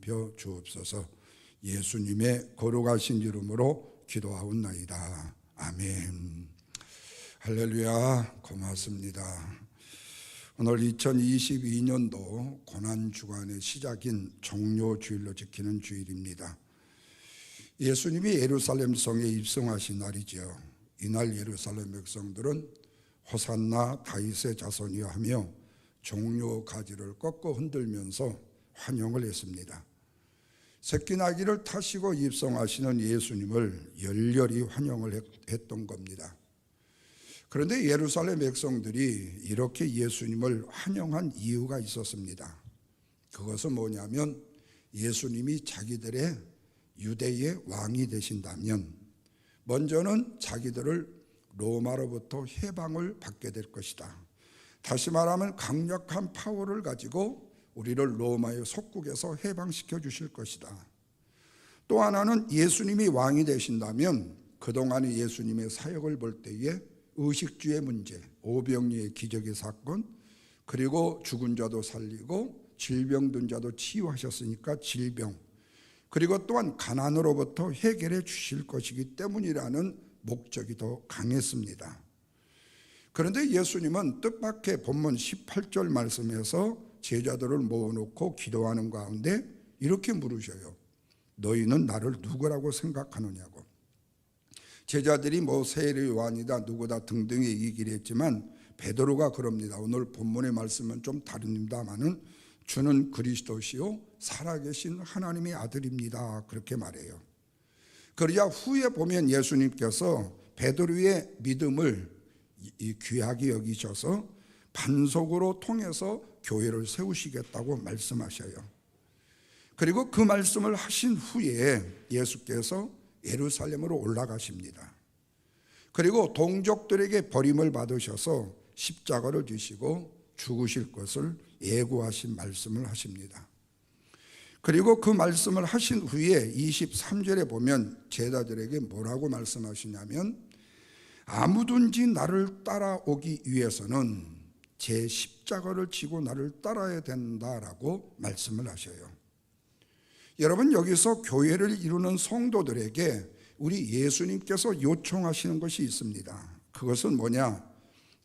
살펴 주옵소서. 예수님의 거룩하신 이름으로 기도하옵나이다. 아멘. 할렐루야. 고맙습니다. 오늘 2022년도 고난주간의 시작인 종료주일로 지키는 주일입니다. 예수님이 예루살렘 성에 입성하신 날이죠. 이날 예루살렘 백성들은 호산나 다윗의 자손이여 하며 종려 가지를 꺾어 흔들면서 환영을 했습니다. 새끼나귀를 타시고 입성하시는 예수님을 열렬히 환영을 했던 겁니다. 그런데 예루살렘 백성들이 이렇게 예수님을 환영한 이유가 있었습니다. 그것은 뭐냐면 예수님이 자기들의 유대의 왕이 되신다면 먼저는 자기들을 로마로부터 해방을 받게 될 것이다. 다시 말하면 강력한 파워를 가지고 우리를 로마의 속국에서 해방시켜 주실 것이다. 또 하나는 예수님이 왕이 되신다면 그동안의 예수님의 사역을 볼 때에 의식주의 문제, 오병이의 기적의 사건, 그리고 죽은 자도 살리고 질병든 자도 치유하셨으니까 질병, 그리고 또한 가난으로부터 해결해 주실 것이기 때문이라는 목적이 더 강했습니다. 그런데 예수님은 뜻밖의 본문 18절 말씀에서 제자들을 모아놓고 기도하는 가운데 이렇게 물으셔요. 너희는 나를 누구라고 생각하느냐고. 제자들이 세례 요한이다 누구다 등등의 얘기를 했지만 베드로가 그럽니다. 오늘 본문의 말씀은 좀 다릅니다마는 주는 그리스도시요 살아계신 하나님의 아들입니다. 그렇게 말해요. 그러자 후에 보면 예수님께서 베드로의 믿음을 귀하게 여기셔서 반석으로 통해서 교회를 세우시겠다고 말씀하셔요. 그리고 그 말씀을 하신 후에 예수께서 예루살렘으로 올라가십니다. 그리고 동족들에게 버림을 받으셔서 십자가를 지시고 죽으실 것을 예고하신 말씀을 하십니다. 그리고 그 말씀을 하신 후에 23절에 보면 제자들에게 뭐라고 말씀하시냐면 아무든지 나를 따라오기 위해서는 제 십자가를 지고 나를 따라야 된다라고 말씀을 하셔요. 여러분, 여기서 교회를 이루는 성도들에게 우리 예수님께서 요청하시는 것이 있습니다. 그것은 뭐냐?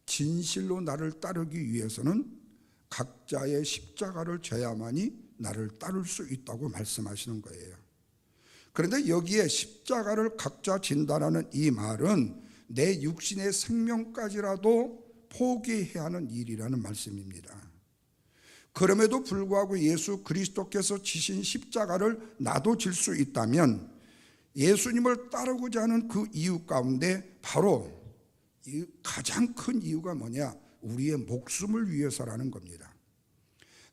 진실로 나를 따르기 위해서는 각자의 십자가를 져야만이 나를 따를 수 있다고 말씀하시는 거예요. 그런데 여기에 십자가를 각자 진다라는 이 말은 내 육신의 생명까지라도 포기해야 하는 일이라는 말씀입니다. 그럼에도 불구하고 예수 그리스도께서 지신 십자가를 나도 질 수 있다면 예수님을 따르고자 하는 그 이유 가운데 바로 가장 큰 이유가 뭐냐? 우리의 목숨을 위해서라는 겁니다.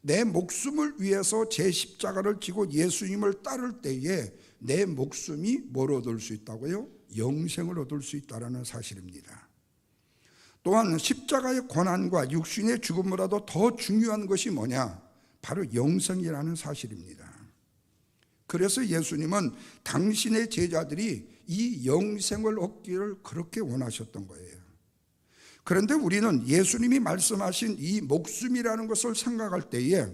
내 목숨을 위해서 제 십자가를 지고 예수님을 따를 때에 내 목숨이 뭘 얻을 수 있다고요? 영생을 얻을 수 있다는 사실입니다. 또한 십자가의 고난과 육신의 죽음보다도 더 중요한 것이 뭐냐? 바로 영생이라는 사실입니다. 그래서 예수님은 당신의 제자들이 이 영생을 얻기를 그렇게 원하셨던 거예요. 그런데 우리는 예수님이 말씀하신 이 목숨이라는 것을 생각할 때에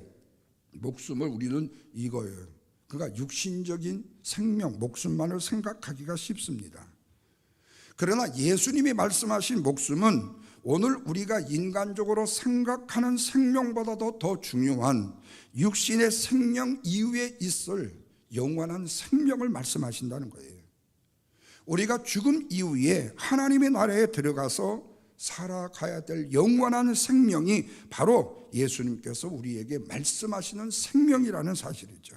목숨을 우리는 이거예요. 그러니까 육신적인 생명, 목숨만을 생각하기가 쉽습니다. 그러나 예수님이 말씀하신 목숨은 오늘 우리가 인간적으로 생각하는 생명보다도 더 중요한 육신의 생명 이후에 있을 영원한 생명을 말씀하신다는 거예요. 우리가 죽음 이후에 하나님의 나라에 들어가서 살아가야 될 영원한 생명이 바로 예수님께서 우리에게 말씀하시는 생명이라는 사실이죠.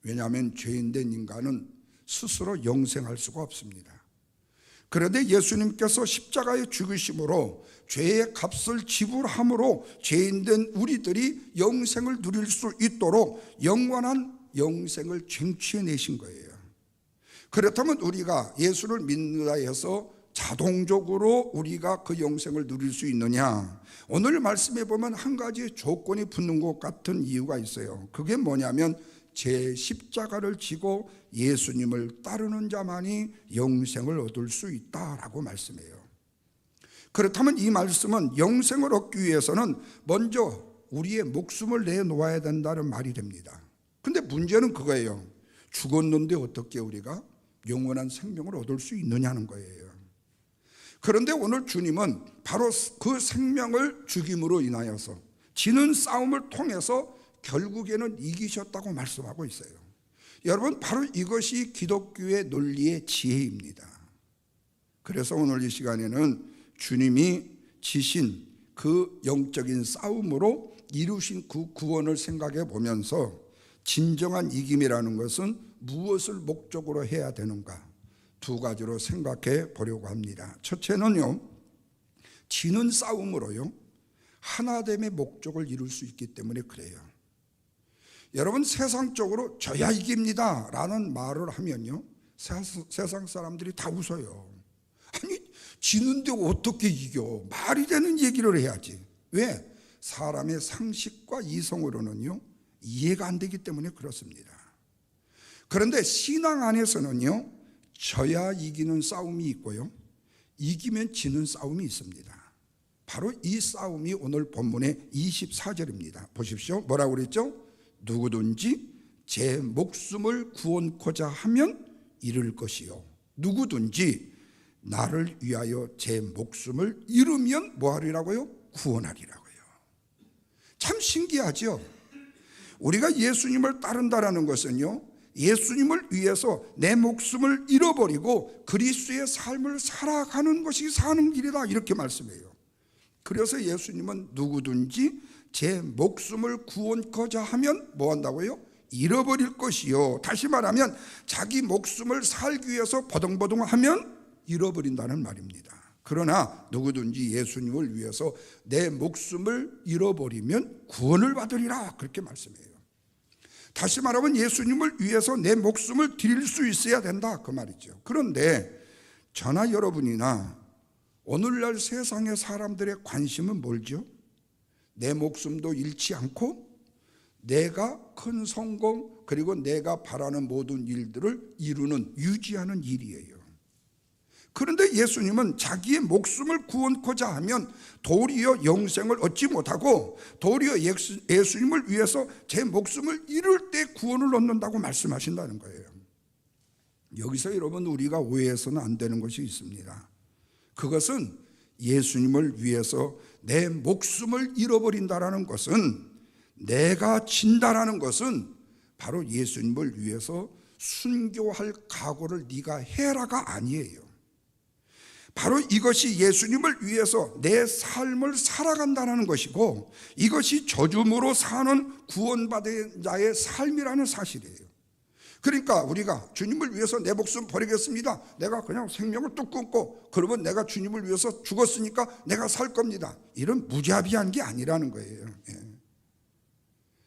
왜냐하면 죄인된 인간은 스스로 영생할 수가 없습니다. 그런데 예수님께서 십자가의 죽으심으로 죄의 값을 지불함으로 죄인된 우리들이 영생을 누릴 수 있도록 영원한 영생을 쟁취해내신 거예요. 그렇다면 우리가 예수를 믿는다 해서 자동적으로 우리가 그 영생을 누릴 수 있느냐? 오늘 말씀에 보면 한 가지 조건이 붙는 것 같은 이유가 있어요. 그게 뭐냐면 제 십자가를 지고 예수님을 따르는 자만이 영생을 얻을 수 있다라고 말씀해요. 그렇다면 이 말씀은 영생을 얻기 위해서는 먼저 우리의 목숨을 내놓아야 된다는 말이 됩니다. 근데 문제는 그거예요. 죽었는데 어떻게 우리가 영원한 생명을 얻을 수 있느냐는 거예요. 그런데 오늘 주님은 바로 그 생명을 죽임으로 인하여서 지는 싸움을 통해서 결국에는 이기셨다고 말씀하고 있어요. 여러분, 바로 이것이 기독교의 논리의 지혜입니다. 그래서 오늘 이 시간에는 주님이 지신 그 영적인 싸움으로 이루신 그 구원을 생각해 보면서 진정한 이김이라는 것은 무엇을 목적으로 해야 되는가, 두 가지로 생각해 보려고 합니다. 첫째는요, 지는 싸움으로요 하나됨의 목적을 이룰 수 있기 때문에 그래요. 여러분, 세상적으로 저야 이깁니다 라는 말을 하면요 세상 사람들이 다 웃어요. 아니, 지는데 어떻게 이겨? 말이 되는 얘기를 해야지. 왜? 사람의 상식과 이성으로는요 이해가 안 되기 때문에 그렇습니다. 그런데 신앙 안에서는요 져야 이기는 싸움이 있고요, 이기면 지는 싸움이 있습니다. 바로 이 싸움이 오늘 본문의 24절입니다. 보십시오. 뭐라고 그랬죠? 누구든지 제 목숨을 구원코자 하면 잃을 것이요, 누구든지 나를 위하여 제 목숨을 잃으면 뭐하리라고요? 구원하리라고요. 참 신기하죠? 우리가 예수님을 따른다라는 것은요 예수님을 위해서 내 목숨을 잃어버리고 그리스도의 삶을 살아가는 것이 사는 길이다, 이렇게 말씀해요. 그래서 예수님은 누구든지 제 목숨을 구원코자 하면 뭐 한다고요? 잃어버릴 것이요. 다시 말하면 자기 목숨을 살기 위해서 버둥버둥하면 잃어버린다는 말입니다. 그러나 누구든지 예수님을 위해서 내 목숨을 잃어버리면 구원을 받으리라, 그렇게 말씀해요. 다시 말하면 예수님을 위해서 내 목숨을 드릴 수 있어야 된다, 그 말이죠. 그런데 저나 여러분이나 오늘날 세상의 사람들의 관심은 뭘죠? 내 목숨도 잃지 않고 내가 큰 성공, 그리고 내가 바라는 모든 일들을 이루는, 유지하는 일이에요. 그런데 예수님은 자기의 목숨을 구원코자 하면 도리어 영생을 얻지 못하고 도리어 예수님을 위해서 제 목숨을 잃을 때 구원을 얻는다고 말씀하신다는 거예요. 여기서 여러분, 우리가 오해해서는 안 되는 것이 있습니다. 그것은 예수님을 위해서 내 목숨을 잃어버린다라는 것은, 내가 진다라는 것은 바로 예수님을 위해서 순교할 각오를 네가 해라가 아니에요. 바로 이것이 예수님을 위해서 내 삶을 살아간다는 것이고, 이것이 저주므로 사는 구원받은 자의 삶이라는 사실이에요. 그러니까 우리가 주님을 위해서 내 목숨 버리겠습니다, 내가 그냥 생명을 뚝 끊고 그러면 내가 주님을 위해서 죽었으니까 내가 살 겁니다, 이런 무자비한 게 아니라는 거예요.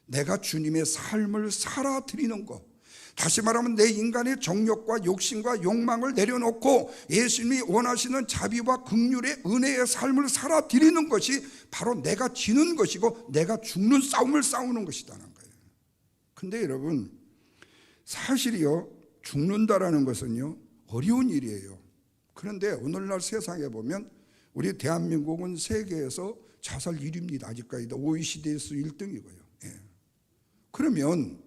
내가 주님의 삶을 살아드리는 것, 다시 말하면 내 인간의 정욕과 욕심과 욕망을 내려놓고 예수님이 원하시는 자비와 긍휼의 은혜의 삶을 살아드리는 것이 바로 내가 지는 것이고 내가 죽는 싸움을 싸우는 것이라는 거예요. 근데 여러분, 사실이요, 죽는다라는 것은요 어려운 일이에요. 그런데 오늘날 세상에 보면 우리 대한민국은 세계에서 자살 1위입니다. 아직까지도 OECD에서 1등이고요. 그러면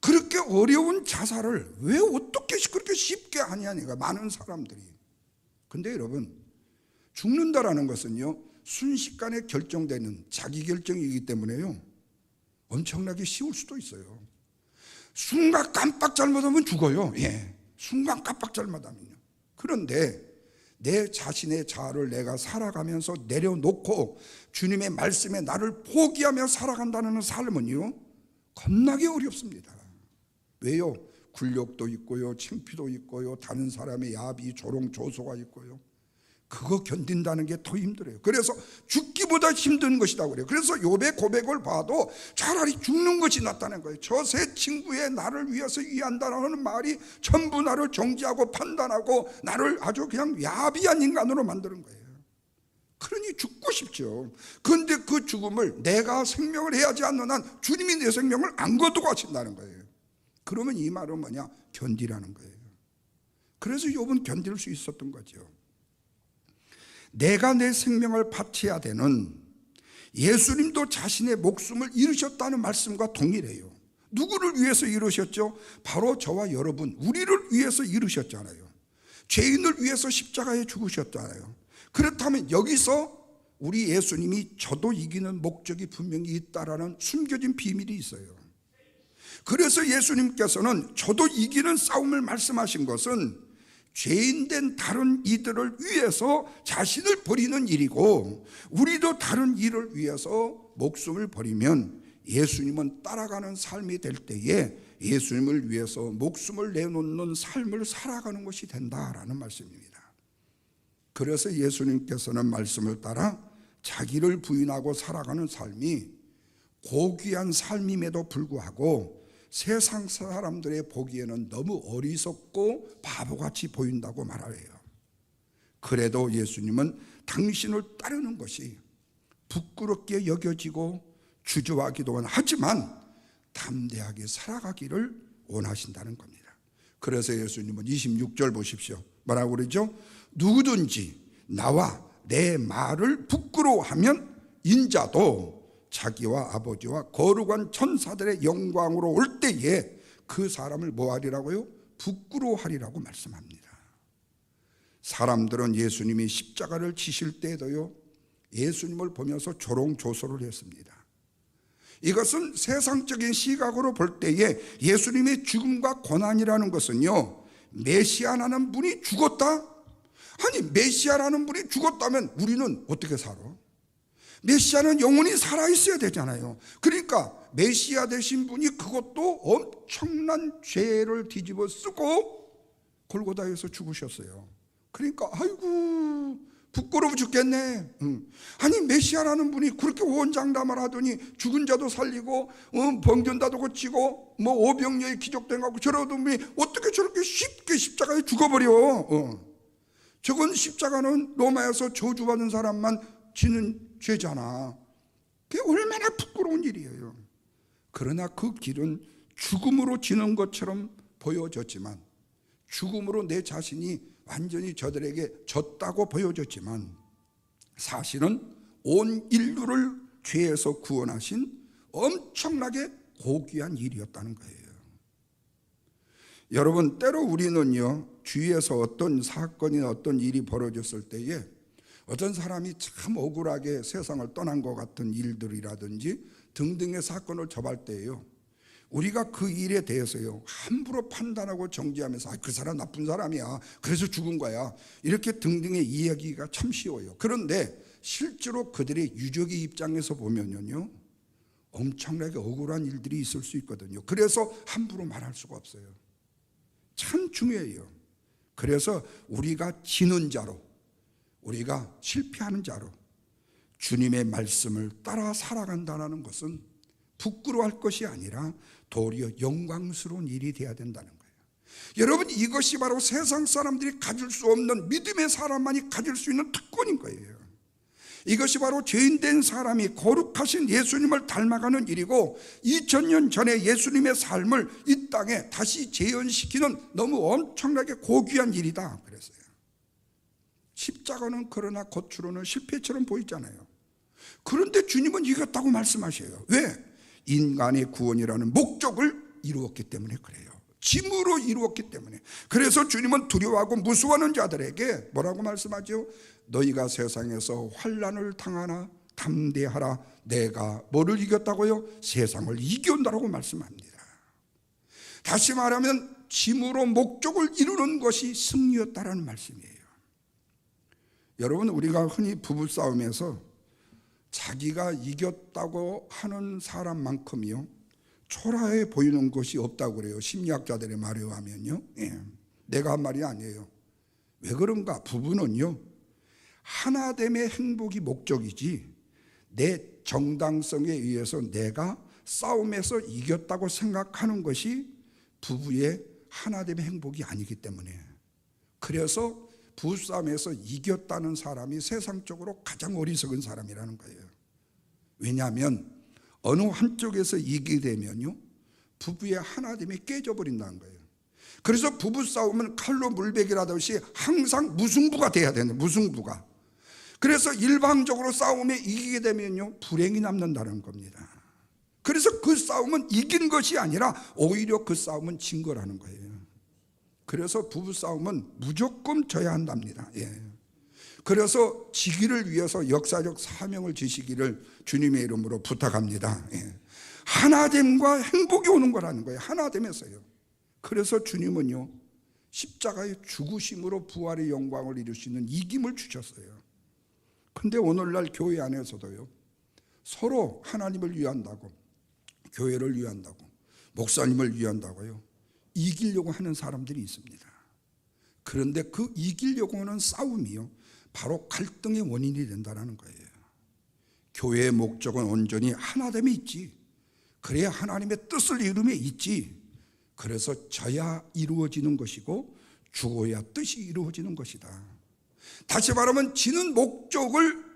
그렇게 어려운 자살을 왜 어떻게 그렇게 쉽게 하냐니까, 많은 사람들이. 근데 여러분, 죽는다라는 것은요 순식간에 결정되는 자기결정이기 때문에요 엄청나게 쉬울 수도 있어요. 순간 깜빡 잘못하면 죽어요. 순간 깜빡 잘못하면요. 그런데 내 자신의 자아를 내가 살아가면서 내려놓고 주님의 말씀에 나를 포기하며 살아간다는 삶은요 겁나게 어렵습니다. 왜요? 굴욕도 있고요, 창피도 있고요, 다른 사람의 야비, 조롱, 조소가 있고요. 그거 견딘다는 게 더 힘들어요. 그래서 죽기보다 힘든 것이다 그래요. 그래서 욥의 고백을 봐도 차라리 죽는 것이 낫다는 거예요. 저 세 친구의 나를 위해서 위한다는 말이 전부 나를 정죄하고 판단하고 나를 아주 그냥 야비한 인간으로 만드는 거예요. 그러니 죽고 싶죠. 그런데 그 죽음을 내가 생명을 해야지 않는 한 주님이 내 생명을 안 거두고 하신다는 거예요. 그러면 이 말은 뭐냐? 견디라는 거예요. 그래서 욥은 견딜 수 있었던 거죠. 내가 내 생명을 바쳐야 되는, 예수님도 자신의 목숨을 잃으셨다는 말씀과 동일해요. 누구를 위해서 이루셨죠? 바로 저와 여러분, 우리를 위해서 이루셨잖아요. 죄인을 위해서 십자가에 죽으셨잖아요. 그렇다면 여기서 우리 예수님이 저도 이기는 목적이 분명히 있다라는 숨겨진 비밀이 있어요. 그래서 예수님께서는 저도 이기는 싸움을 말씀하신 것은 죄인된 다른 이들을 위해서 자신을 버리는 일이고, 우리도 다른 일을 위해서 목숨을 버리면 예수님은 따라가는 삶이 될 때에 예수님을 위해서 목숨을 내놓는 삶을 살아가는 것이 된다라는 말씀입니다. 그래서 예수님께서는 말씀을 따라 자기를 부인하고 살아가는 삶이 고귀한 삶임에도 불구하고 세상 사람들의 보기에는 너무 어리석고 바보같이 보인다고 말하래요. 그래도 예수님은 당신을 따르는 것이 부끄럽게 여겨지고 주저하기도 하지만 담대하게 살아가기를 원하신다는 겁니다. 그래서 예수님은 26절 보십시오. 뭐라고 그러죠? 누구든지 나와 내 말을 부끄러워하면 인자도 자기와 아버지와 거룩한 천사들의 영광으로 올 때에 그 사람을 뭐하리라고요? 부끄러워하리라고 말씀합니다. 사람들은 예수님이 십자가를 지실 때에도요, 예수님을 보면서 조롱조소를 했습니다. 이것은 세상적인 시각으로 볼 때에 예수님의 죽음과 고난이라는 것은요, 메시아라는 분이 죽었다? 아니, 메시아라는 분이 죽었다면 우리는 어떻게 살아? 메시아는 영원히 살아있어야 되잖아요. 그러니까 메시아 되신 분이 그것도 엄청난 죄를 뒤집어 쓰고 골고다에서 죽으셨어요. 그러니까 아이고 부끄러워 죽겠네. 아니, 메시아라는 분이 그렇게 호언장담을 하더니 죽은 자도 살리고 병든 자도 고치고 뭐 오병이어의 기적도 하고 저러던 분이 어떻게 저렇게 쉽게 십자가에 죽어버려? 저건 십자가는 로마에서 저주받은 사람만 지는 죄잖아. 그게 얼마나 부끄러운 일이에요. 그러나 그 길은 죽음으로 지는 것처럼 보여졌지만, 죽음으로 내 자신이 완전히 저들에게 졌다고 보여졌지만, 사실은 온 인류를 죄에서 구원하신 엄청나게 고귀한 일이었다는 거예요. 여러분, 때로 우리는요, 주위에서 어떤 사건이나 어떤 일이 벌어졌을 때에 어떤 사람이 참 억울하게 세상을 떠난 것 같은 일들이라든지 등등의 사건을 접할 때에요, 우리가 그 일에 대해서요 함부로 판단하고 정죄하면서 그 사람 나쁜 사람이야, 그래서 죽은 거야, 이렇게 등등의 이야기가 참 쉬워요. 그런데 실제로 그들의 유족의 입장에서 보면요, 엄청나게 억울한 일들이 있을 수 있거든요. 그래서 함부로 말할 수가 없어요. 참 중요해요. 그래서 우리가 지는 자로, 우리가 실패하는 자로 주님의 말씀을 따라 살아간다는 것은 부끄러워할 것이 아니라 도리어 영광스러운 일이 되어야 된다는 거예요. 여러분, 이것이 바로 세상 사람들이 가질 수 없는, 믿음의 사람만이 가질 수 있는 특권인 거예요. 이것이 바로 죄인된 사람이 거룩하신 예수님을 닮아가는 일이고, 2000년 전에 예수님의 삶을 이 땅에 다시 재현시키는 너무 엄청나게 고귀한 일이다 그랬어요. 십자가는 그러나 겉으로는 실패처럼 보이잖아요. 그런데 주님은 이겼다고 말씀하셔요. 왜? 인간의 구원이라는 목적을 이루었기 때문에 그래요. 짐으로 이루었기 때문에. 그래서 주님은 두려워하고 무서워하는 자들에게 뭐라고 말씀하죠? 너희가 세상에서 환난을 당하나 담대하라. 내가 뭐를 이겼다고요? 세상을 이겨온다라고 말씀합니다. 다시 말하면 짐으로 목적을 이루는 것이 승리였다라는 말씀이에요. 여러분, 우리가 흔히 부부싸움에서 자기가 이겼다고 하는 사람만큼이요 초라해 보이는 것이 없다고 그래요. 심리학자들의 말에 의하면요. 내가 한 말이 아니에요. 왜 그런가? 부부는요, 하나됨의 행복이 목적이지 내 정당성에 의해서 내가 싸움에서 이겼다고 생각하는 것이 부부의 하나됨의 행복이 아니기 때문에, 그래서 부부싸움에서 이겼다는 사람이 세상적으로 가장 어리석은 사람이라는 거예요. 왜냐하면 어느 한쪽에서 이기게 되면요 부부의 하나됨이 깨져버린다는 거예요. 그래서 부부싸움은 칼로 물베기라듯이 항상 무승부가 돼야 되는, 무승부가. 그래서 일방적으로 싸움에 이기게 되면요 불행이 남는다는 겁니다. 그래서 그 싸움은 이긴 것이 아니라 오히려 그 싸움은 진 거라는 거예요. 그래서 부부싸움은 무조건 져야 한답니다. 그래서 지기를 위해서 역사적 사명을 지시기를 주님의 이름으로 부탁합니다. 하나됨과 행복이 오는 거라는 거예요. 하나됨에서요. 그래서 주님은요, 십자가의 죽으심으로 부활의 영광을 이룰 수 있는 이김을 주셨어요. 근데 오늘날 교회 안에서도요, 서로 하나님을 위한다고, 교회를 위한다고, 목사님을 위한다고요, 이기려고 하는 사람들이 있습니다. 그런데 그 이기려고 하는 싸움이요, 바로 갈등의 원인이 된다는 거예요. 교회의 목적은 온전히 하나됨에 있지, 그래야 하나님의 뜻을 이루며 있지. 그래서 져야 이루어지는 것이고 죽어야 뜻이 이루어지는 것이다. 다시 말하면 지는 목적을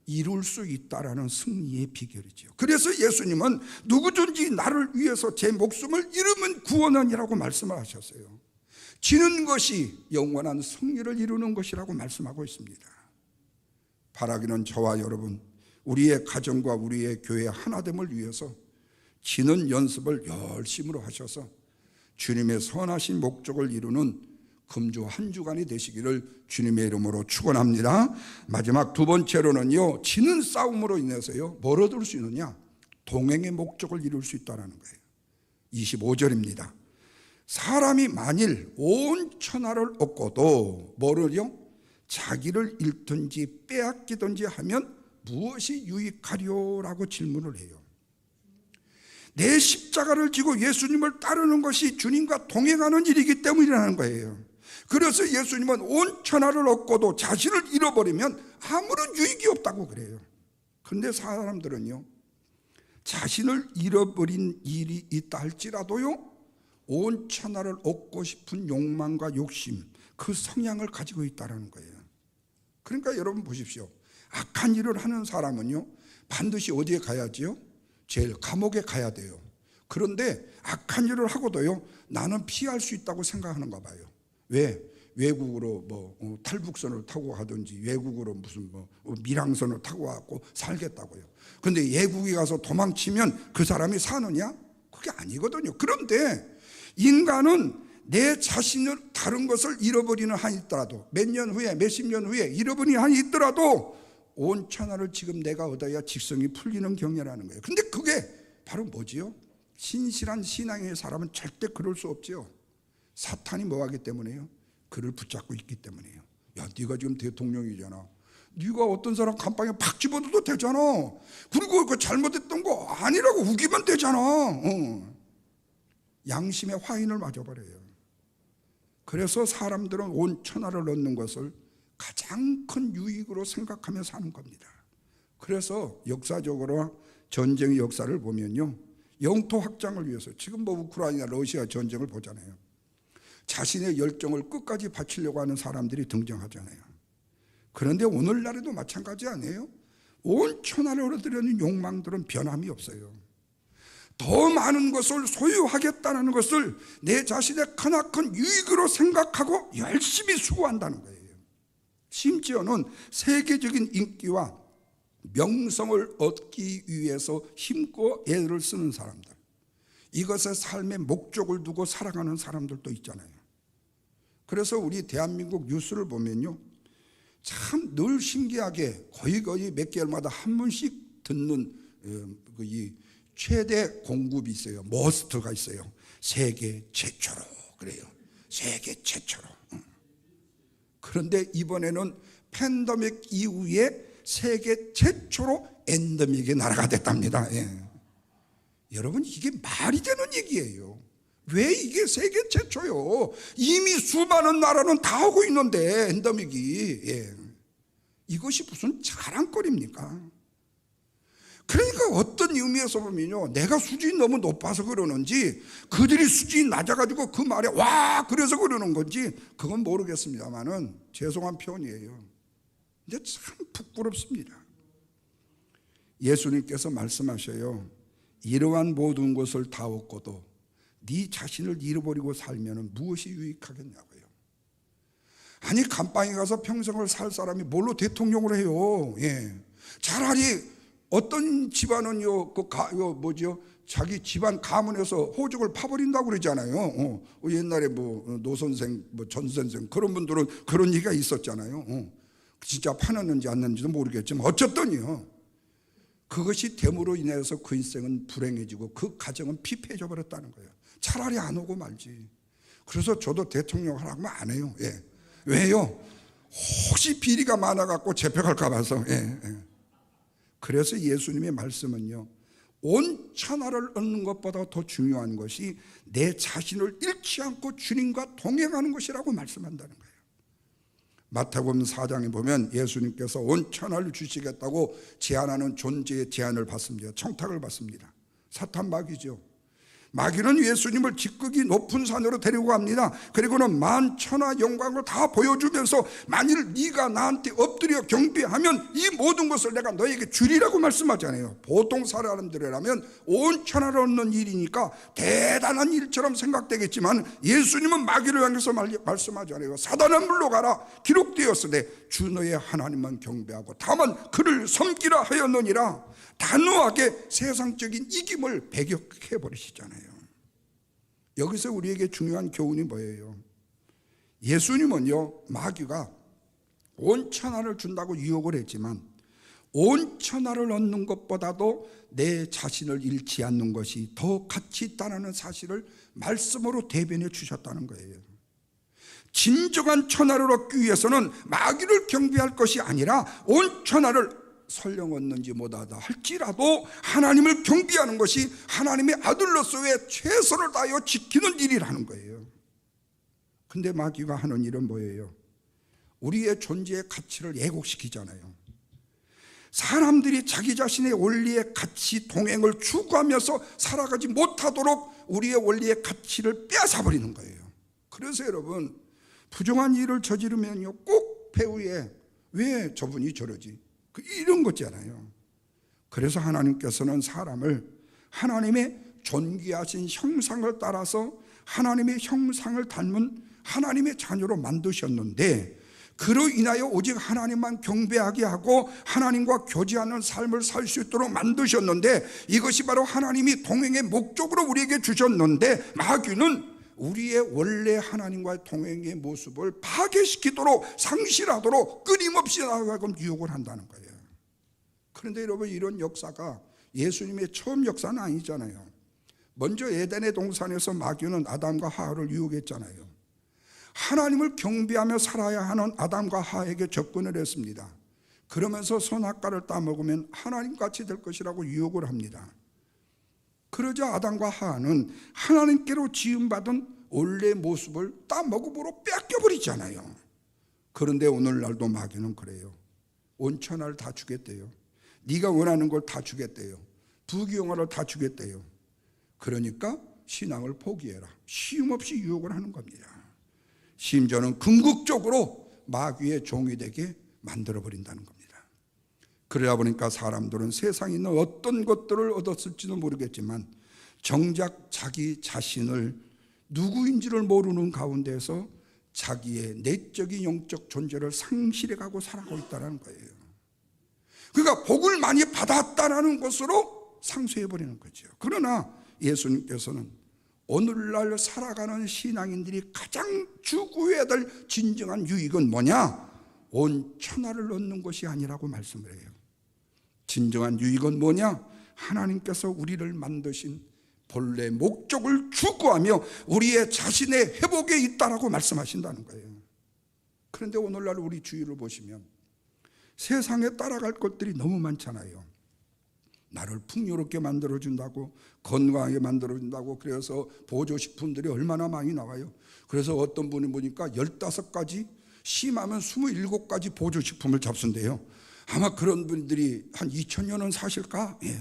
이룰 수 있다라는 승리의 비결이죠. 그래서 예수님은 누구든지 나를 위해서 제 목숨을 잃으면 구원하니라고 말씀을 하셨어요. 지는 것이 영원한 승리를 이루는 것이라고 말씀하고 있습니다. 바라기는 저와 여러분, 우리의 가정과 우리의 교회의 하나됨을 위해서 지는 연습을 열심으로 하셔서 주님의 선하신 목적을 이루는 금주 한 주간이 되시기를 주님의 이름으로 축원합니다. 마지막 두 번째로는요, 지는 싸움으로 인해서요, 뭘 얻을 수 있느냐? 동행의 목적을 이룰 수 있다는 거예요. 25절입니다. 사람이 만일 온 천하를 얻고도 뭐를요? 자기를 잃든지 빼앗기든지 하면 무엇이 유익하리요라고 질문을 해요. 내 십자가를 지고 예수님을 따르는 것이 주님과 동행하는 일이기 때문이라는 거예요. 그래서 예수님은 온 천하를 얻고도 자신을 잃어버리면 아무런 유익이 없다고 그래요. 그런데 사람들은요, 자신을 잃어버린 일이 있다 할지라도요, 온 천하를 얻고 싶은 욕망과 욕심, 그 성향을 가지고 있다는 거예요. 그러니까 여러분 보십시오. 악한 일을 하는 사람은요, 반드시 어디에 가야지요? 제일 감옥에 가야 돼요. 그런데 악한 일을 하고도요, 나는 피할 수 있다고 생각하는가 봐요. 왜? 외국으로 탈북선을 타고 가든지 외국으로 무슨 밀항선을 타고 와서 살겠다고요. 근데 외국에 가서 도망치면 그 사람이 사느냐? 그게 아니거든요. 그런데 인간은 내 자신을 다른 것을 잃어버리는 한이 있더라도, 몇 년 후에 몇십 년 후에 잃어버리는 한이 있더라도 온 천하를 지금 내가 얻어야 직성이 풀리는 경계라는 거예요. 근데 그게 바로 뭐지요? 신실한 신앙의 사람은 절대 그럴 수 없지요. 사탄이 뭐하기 때문에요? 그를 붙잡고 있기 때문에요. 야, 네가 지금 대통령이잖아. 네가 어떤 사람 감방에 팍 집어넣어도 되잖아. 그리고 그 잘못했던 거 아니라고 우기면 되잖아. 양심의 화인을 맞아버려요. 그래서 사람들은 온 천하를 얻는 것을 가장 큰 유익으로 생각하며 사는 겁니다. 그래서 역사적으로 전쟁의 역사를 보면요, 영토 확장을 위해서 지금 우크라이나 러시아 전쟁을 보잖아요. 자신의 열정을 끝까지 바치려고 하는 사람들이 등장하잖아요. 그런데 오늘날에도 마찬가지 아니에요? 온 천하를 얻으려는 욕망들은 변함이 없어요. 더 많은 것을 소유하겠다는 것을 내 자신의 크나큰 유익으로 생각하고 열심히 수고한다는 거예요. 심지어는 세계적인 인기와 명성을 얻기 위해서 힘껏 애를 쓰는 사람들, 이것에 삶의 목적을 두고 살아가는 사람들도 있잖아요. 그래서 우리 대한민국 뉴스를 보면요, 참 늘 신기하게 거의 몇 개월마다 한 번씩 듣는 이 최대 공급이 있어요. 머스트가 있어요. 세계 최초로 그래요. 세계 최초로. 그런데 이번에는 팬데믹 이후에 세계 최초로 엔데믹의 나라가 됐답니다. 여러분, 이게 말이 되는 얘기예요. 왜 이게 세계 최초요? 이미 수많은 나라는 다 하고 있는데 엔데믹이. 이것이 무슨 자랑거리입니까? 그러니까 어떤 의미에서 보면요, 내가 수준이 너무 높아서 그러는지 그들이 수준이 낮아가지고 그 말에 와 그래서 그러는 건지 그건 모르겠습니다만은 죄송한 표현이에요. 근데 참 부끄럽습니다. 예수님께서 말씀하셔요. 이러한 모든 것을 다 얻고도 네 자신을 잃어버리고 살면 무엇이 유익하겠냐고요. 아니, 감방에 가서 평생을 살 사람이 뭘로 대통령을 해요? 차라리 어떤 집안은요, 자기 집안 가문에서 호적을 파버린다고 그러잖아요. 옛날에 노 선생, 전 선생 그런 분들은 그런 얘기가 있었잖아요. 진짜 파놨는지 안 났는지도 모르겠지만 어쨌든요, 그것이 됨으로 인해서 그 인생은 불행해지고 그 가정은 피폐해져 버렸다는 거예요. 차라리 안 오고 말지. 그래서 저도 대통령 하라고 안 해요. 예. 왜요? 혹시 비리가 많아갖고 잡혀갈까 봐서. 그래서 예수님의 말씀은요, 온 천하를 얻는 것보다 더 중요한 것이 내 자신을 잃지 않고 주님과 동행하는 것이라고 말씀한다는 거예요. 마태복음 4장에 보면 예수님께서 온 천하를 주시겠다고 제안하는 존재의 제안을 받습니다. 청탁을 받습니다. 사탄 마귀죠. 마귀는 예수님을 지극히 높은 산으로 데리고 갑니다. 그리고는 만천하 영광을 다 보여주면서 만일 네가 나한테 엎드려 경배하면 이 모든 것을 내가 너에게 주리라고 말씀하잖아요. 보통 사람들이라면 온 천하를 얻는 일이니까 대단한 일처럼 생각되겠지만 예수님은 마귀를 향해서 말씀하잖아요. 사단은 물러가라, 기록되었으되 주 너의 하나님만 경배하고 다만 그를 섬기라 하였느니라. 단호하게 세상적인 이김을 배격해 버리시잖아요. 여기서 우리에게 중요한 교훈이 뭐예요? 예수님은요, 마귀가 온 천하를 준다고 유혹을 했지만 온 천하를 얻는 것보다도 내 자신을 잃지 않는 것이 더 가치 있다는 사실을 말씀으로 대변해 주셨다는 거예요. 진정한 천하를 얻기 위해서는 마귀를 경배할 것이 아니라 온 천하를 설령 얻는지 못하다 할지라도 하나님을 경배하는 것이 하나님의 아들로서의 최선을 다하여 지키는 일이라는 거예요. 근데 마귀가 하는 일은 뭐예요? 우리의 존재의 가치를 왜곡시키잖아요. 사람들이 자기 자신의 원리의 가치 동행을 추구하면서 살아가지 못하도록 우리의 원리의 가치를 빼앗아버리는 거예요. 그래서 여러분, 부정한 일을 저지르면요, 꼭 배우에 왜 저분이 저러지? 이런 거잖아요. 그래서 하나님께서는 사람을 하나님의 존귀하신 형상을 따라서 하나님의 형상을 닮은 하나님의 자녀로 만드셨는데, 그로 인하여 오직 하나님만 경배하게 하고 하나님과 교제하는 삶을 살 수 있도록 만드셨는데, 이것이 바로 하나님이 동행의 목적으로 우리에게 주셨는데 마귀는 우리의 원래 하나님과의 동행의 모습을 파괴시키도록, 상실하도록 끊임없이 나아가고 유혹을 한다는 거예요. 그런데 여러분, 이런 역사가 예수님의 처음 역사는 아니잖아요. 먼저 에덴의 동산에서 마귀는 아담과 하와를 유혹했잖아요. 하나님을 경배하며 살아야 하는 아담과 하와에게 접근을 했습니다. 그러면서 선악과를 따먹으면 하나님같이 될 것이라고 유혹을 합니다. 그러자 아담과 하와는 하나님께로 지음받은 원래 모습을 따먹음으로 뺏겨버리잖아요. 그런데 오늘날도 마귀는 그래요. 온 천하를 다 주겠대요. 네가 원하는 걸 다 주겠대요. 부귀영화를 다 주겠대요. 그러니까 신앙을 포기해라, 쉼없이 유혹을 하는 겁니다. 심지어는 궁극적으로 마귀의 종이 되게 만들어버린다는 겁니다. 그러다 보니까 사람들은 세상에 있는 어떤 것들을 얻었을지도 모르겠지만 정작 자기 자신을 누구인지를 모르는 가운데서 자기의 내적인 영적 존재를 상실해가고 살아가고 있다는 거예요. 그러니까 복을 많이 받았다는 것으로 상쇄해버리는 거죠. 그러나 예수님께서는 오늘날 살아가는 신앙인들이 가장 추구해야 될 진정한 유익은 뭐냐? 온 천하를 얻는 것이 아니라고 말씀을 해요. 진정한 유익은 뭐냐? 하나님께서 우리를 만드신 본래 목적을 추구하며 우리의 자신의 회복에 있다라고 말씀하신다는 거예요. 그런데 오늘날 우리 주위를 보시면 세상에 따라갈 것들이 너무 많잖아요. 나를 풍요롭게 만들어준다고, 건강하게 만들어준다고, 그래서 보조식품들이 얼마나 많이 나와요. 그래서 어떤 분이 보니까 15가지, 심하면 27가지 보조식품을 잡순대요. 아마 그런 분들이 한 2000년은 사실까? 예.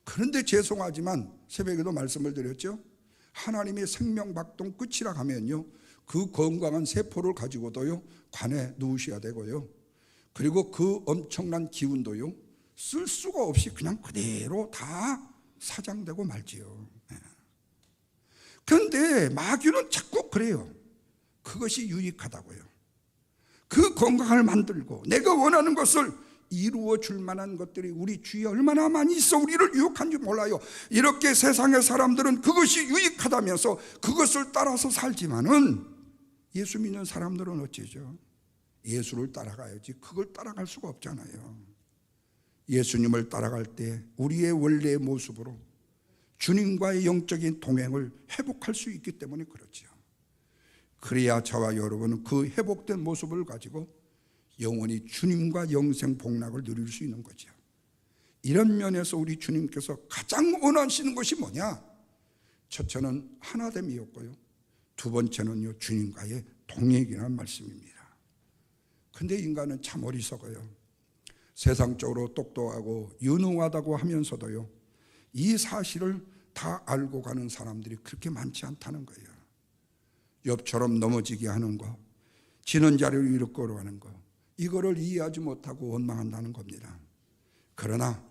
그런데 죄송하지만 새벽에도 말씀을 드렸죠. 하나님의 생명박동 끝이라 하면요, 그 건강한 세포를 가지고도요 관에 누우셔야 되고요, 그리고 그 엄청난 기운도요 쓸 수가 없이 그냥 그대로 다 사장되고 말지요. 그런데 마귀는 자꾸 그래요. 그것이 유익하다고요. 그 건강을 만들고 내가 원하는 것을 이루어 줄 만한 것들이 우리 주위에 얼마나 많이 있어 우리를 유혹한지 몰라요. 이렇게 세상의 사람들은 그것이 유익하다면서 그것을 따라서 살지만은 예수 믿는 사람들은 어째죠? 예수를 따라가야지 그걸 따라갈 수가 없잖아요. 예수님을 따라갈 때 우리의 원래의 모습으로 주님과의 영적인 동행을 회복할 수 있기 때문에 그렇죠. 그래야 저와 여러분은 그 회복된 모습을 가지고 영원히 주님과 영생 복락을 누릴 수 있는 거죠. 이런 면에서 우리 주님께서 가장 원하시는 것이 뭐냐? 첫째는 하나됨이었고요, 두 번째는요 주님과의 동행이라는 말씀입니다. 근데 인간은 참 어리석어요. 세상적으로 똑똑하고 유능하다고 하면서도요 이 사실을 다 알고 가는 사람들이 그렇게 많지 않다는 거예요. 욥처럼 넘어지게 하는 거, 지는 자를 이끌어 가는 거, 이거를 이해하지 못하고 원망한다는 겁니다. 그러나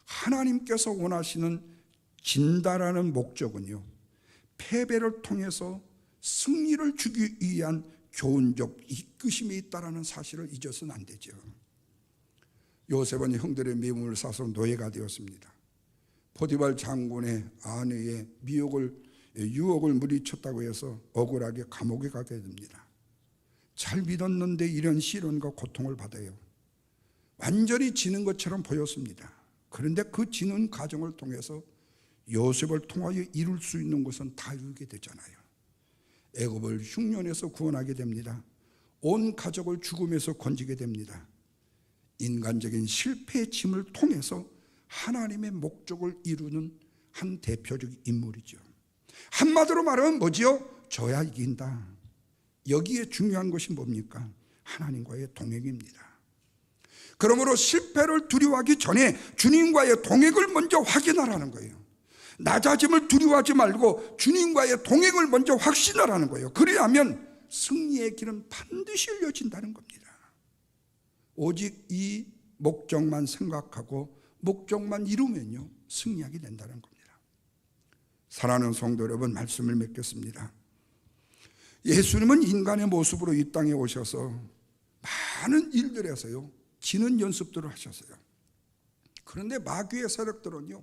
하나님께서 원하시는 진다라는 목적은요 패배를 통해서 승리를 주기 위한 교훈적 이끄심이 있다는 사실을 잊어서는 안 되죠. 요셉은 형들의 미움을 사서 노예가 되었습니다. 포디발 장군의 아내의 유혹을 물리쳤다고 해서 억울하게 감옥에 가게 됩니다. 잘 믿었는데 이런 시련과 고통을 받아요. 완전히 지는 것처럼 보였습니다. 그런데 그 지는 과정을 통해서 요셉을 통하여 이룰 수 있는 것은 다 이루게 되잖아요. 애굽을 흉년에서 구원하게 됩니다. 온 가족을 죽음에서 건지게 됩니다. 인간적인 실패의 짐을 통해서 하나님의 목적을 이루는 한 대표적 인물이죠. 한마디로 말하면 뭐지요? 져야 이긴다. 여기에 중요한 것이 뭡니까? 하나님과의 동행입니다. 그러므로 실패를 두려워하기 전에 주님과의 동행을 먼저 확인하라는 거예요. 낮아짐을 두려워하지 말고 주님과의 동행을 먼저 확신하라는 거예요. 그래야만 승리의 길은 반드시 열려진다는 겁니다. 오직 이 목적만 생각하고 목적만 이루면요 승리하게 된다는 겁니다. 사랑하는 성도 여러분, 말씀을 맺겠습니다. 예수님은 인간의 모습으로 이 땅에 오셔서 많은 일들에서요 지는 연습들을 하셨어요. 그런데 마귀의 세력들은요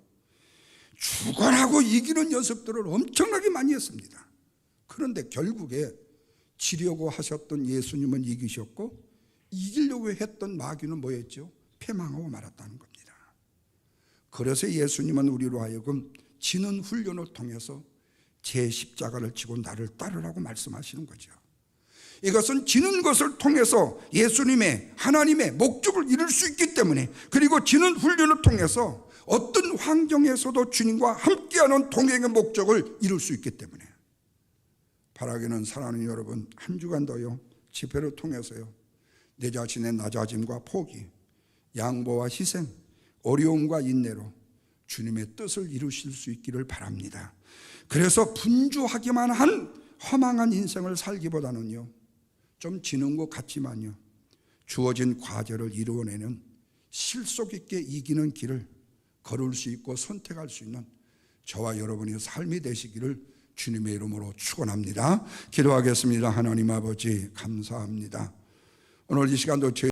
죽어라고 이기는 연습들을 엄청나게 많이 했습니다. 그런데 결국에 지려고 하셨던 예수님은 이기셨고 이기려고 했던 마귀는 뭐였죠? 패망하고 말았다는 겁니다. 그래서 예수님은 우리로 하여금 지는 훈련을 통해서 제 십자가를 지고 나를 따르라고 말씀하시는 거죠. 이것은 지는 것을 통해서 예수님의 하나님의 목적을 이룰 수 있기 때문에, 그리고 지는 훈련을 통해서 어떤 환경에서도 주님과 함께하는 동행의 목적을 이룰 수 있기 때문에, 바라기는 사랑하는 여러분, 한 주간도요 집회를 통해서요 내 자신의 낮아짐과 포기, 양보와 희생, 어려움과 인내로 주님의 뜻을 이루실 수 있기를 바랍니다. 그래서 분주하기만 한 허망한 인생을 살기보다는요 좀 지는 것 같지만요 주어진 과제를 이루어내는 실속 있게 이기는 길을 걸을 수 있고 선택할 수 있는 저와 여러분의 삶이 되시기를 주님의 이름으로 축원합니다. 기도하겠습니다. 하나님 아버지 감사합니다. 오늘 이 시간도